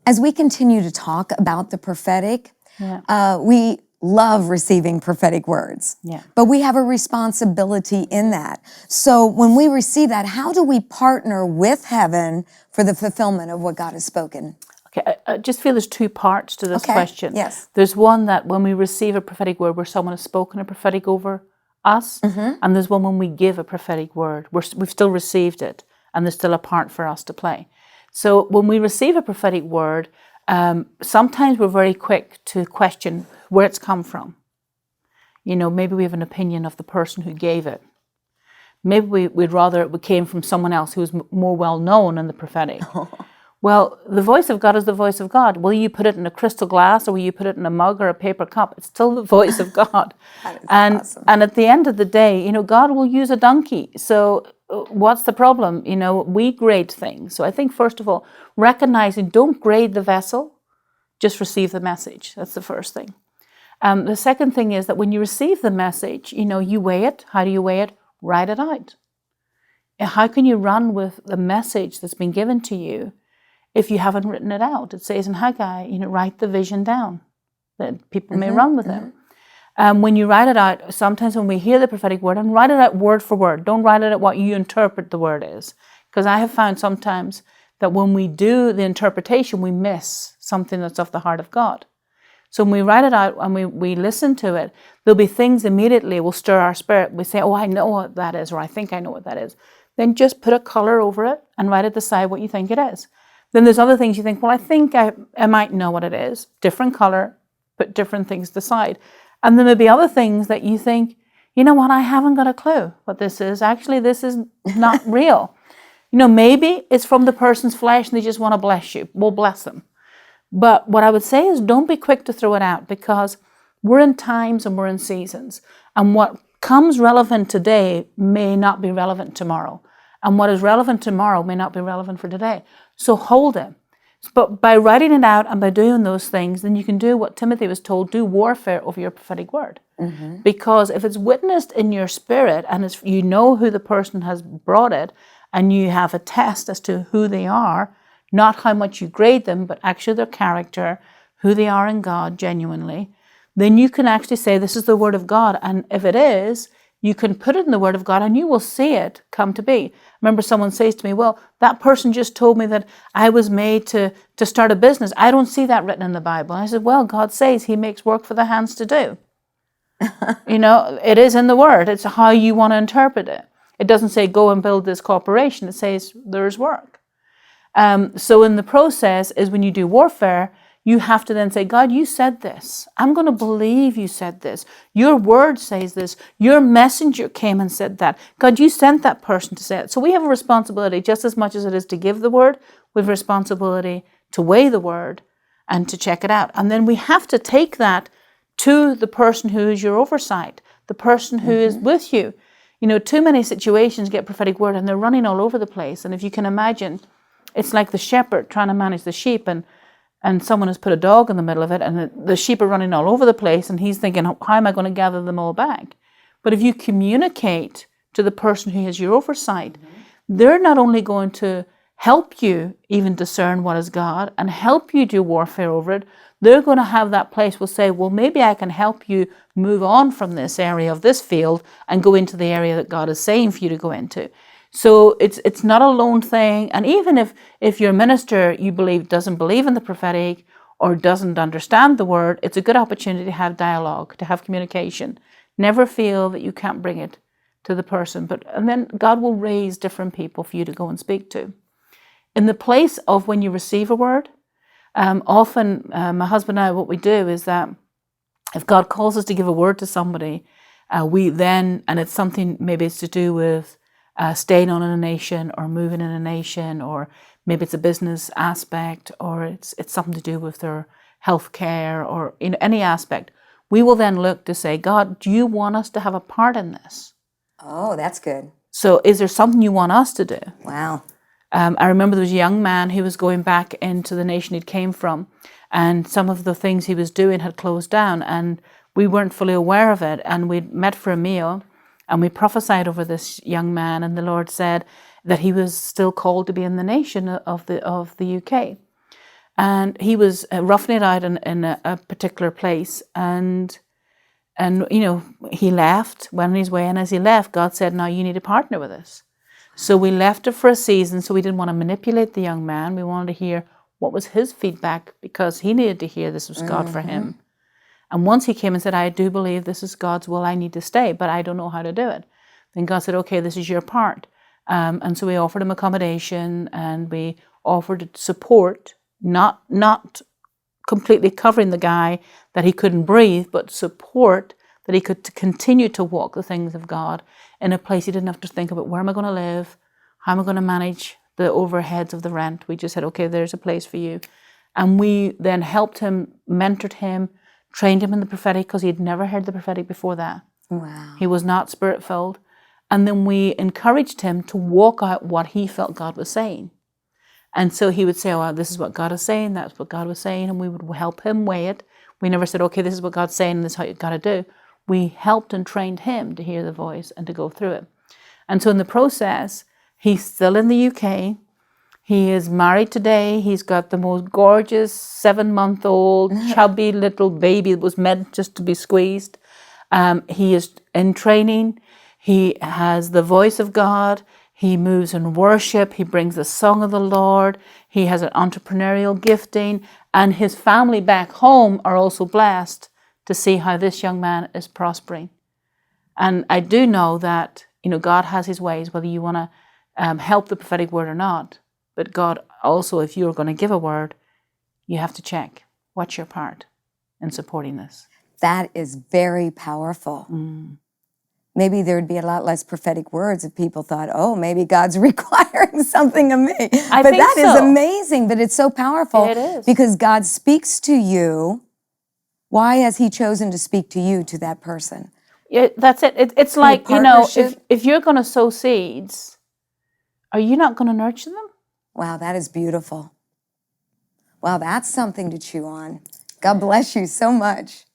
As we continue to talk about the prophetic, Yeah. we love receiving prophetic words, Yeah. but we have a responsibility in that. So when we receive that, how do we partner with heaven for the fulfillment of what God has spoken? Okay, I just feel there's two parts to this Okay, question. yes. There's one that when we receive a prophetic word where someone has spoken a prophetic over us, and there's one when we give a prophetic word. We've still received it, and there's still a part for us to play. So when we receive a prophetic word, sometimes we're very quick to question where it's come from. You know, maybe we have an opinion of the person who gave it. Maybe we'd rather it came from someone else who's more well known in the prophetic. Well, the voice of God is the voice of God. Will you put it in a crystal glass or will you put it in a mug or a paper cup? It's still the voice of God. That is and awesome. and at the end of the day, you know, God will use a donkey. So what's the problem? You know, we grade things. So I think first of all, recognizing, don't grade the vessel, just receive the message. That's the first thing. The second thing is that when you receive the message, you know, you weigh it. How do you weigh it? Write it out. How can you run with the message that's been given to you if you haven't written it out? It says in Haggai, you know, write the vision down that people may run with it. When you write it out, sometimes when we hear the prophetic word, and write it out word for word. Don't write it out what you interpret the word is. Because I have found sometimes that when we do the interpretation, we miss something that's of the heart of God. So when we write it out and we listen to it, there'll be things immediately will stir our spirit. We say, oh, I know what that is, or I think I know what that is. Then just put a color over it and write it beside what you think it is. Then there's other things you think, well, I think I might know what it is. Different color, put different things beside. And then there'll be other things that you think, you know what, I haven't got a clue what this is. Actually, this is not real. You know, maybe it's from the person's flesh and they just want to bless you. We'll bless them. But what I would say is don't be quick to throw it out, because we're in times and we're in seasons. And what comes relevant today may not be relevant tomorrow. And what is relevant tomorrow may not be relevant for today. So hold it. But by writing it out and by doing those things, then you can do what Timothy was told, do warfare over your prophetic word. Because if it's witnessed in your spirit and it's, you know who the person has brought it, and you have a test as to who they are, not how much you grade them, but actually their character, who they are in God genuinely, then you can actually say, this is the word of God. And if it is, you can put it in the word of God and you will see it come to be. I remember someone says to me, well, that person just told me that I was made to start a business. I don't see that written in the Bible. And I said, well, God says he makes work for the hands to do. You know, it is in the word. It's how you want to interpret it. It doesn't say go and build this corporation. It says there's work. So in the process is when you do warfare, you have to then say, God, you said this. I'm going to believe you said this. Your word says this. Your messenger came and said that. God, you sent that person to say it. So we have a responsibility just as much as it is to give the word. We have a responsibility to weigh the word and to check it out. And then we have to take that to the person who is your oversight, the person who is with you. You know, too many situations get prophetic word and they're running all over the place. And if you can imagine, it's like the shepherd trying to manage the sheep, and someone has put a dog in the middle of it, and the sheep are running all over the place, and he's thinking, how am I going to gather them all back? But if you communicate to the person who has your oversight, they're not only going to help you even discern what is God and help you do warfare over it, they're going to have that place will say, well, maybe I can help you move on from this area of this field and go into the area that God is saying for you to go into. So it's not a lone thing. And even if your minister, you believe, doesn't believe in the prophetic or doesn't understand the word, it's a good opportunity to have dialogue, to have communication. Never feel that you can't bring it to the person. And then God will raise different people for you to go and speak to. In the place of when you receive a word, often my husband and I, what we do is that if God calls us to give a word to somebody, we then, and it's something, maybe it's to do with staying on in a nation or moving in a nation, or maybe it's a business aspect, or it's something to do with their health care, or in any aspect, we will then look to say, God, do you want us to have a part in this? Oh, that's good. So is there something you want us to do? Wow. I remember there was a young man who was going back into the nation he'd came from, and some of the things he was doing had closed down, and we weren't fully aware of it. And we met for a meal, and we prophesied over this young man, and the Lord said that he was still called to be in the nation of the UK. And he was roughing it out in a particular place. And you know, he left, went on his way. And as he left, God said, now you need to partner with us. So we left it for a season. So we didn't want to manipulate the young man. We wanted to hear what was his feedback, because he needed to hear this was God for him. And once he came and said, I do believe this is God's will, I need to stay, but I don't know how to do it. Then God said, okay, this is your part. And so we offered him accommodation, and we offered support, not completely covering the guy that he couldn't breathe, but support that he could continue to walk the things of God in a place he didn't have to think about, where am I going to live? How am I going to manage the overheads of the rent? We just said, okay, there's a place for you. And we then helped him, mentored him, trained him in the prophetic, because he had never heard the prophetic before that. Wow. He was not spirit-filled. And then we encouraged him to walk out what he felt God was saying. And so he would say, oh, this is what God is saying, that's what God was saying, and we would help him weigh it. We never said, okay, this is what God's saying, and this is how you've got to do. We helped and trained him to hear the voice and to go through it. And so in the process, he's still in the UK. He is married today. He's got the most gorgeous 7-month-old, chubby little baby that was meant just to be squeezed. He is in training. He has the voice of God. He moves in worship. He brings the song of the Lord. He has an entrepreneurial gifting. And his family back home are also blessed to see how this young man is prospering. And I do know that, you know, God has his ways, whether you want to help the prophetic word or not. But God also, if you're going to give a word, you have to check, what's your part in supporting this? That is very powerful. Maybe there would be a lot less prophetic words if people thought, oh, maybe God's requiring something of me. I But think that is so. amazing, but it's so powerful. It is. Because God speaks to you. Why has he chosen to speak to you, to that person? Yeah, that's it. It's like, you know, partnership. if you're going to sow seeds, are you not going to nurture them? Wow, that is beautiful. Wow, that's something to chew on. God bless you so much.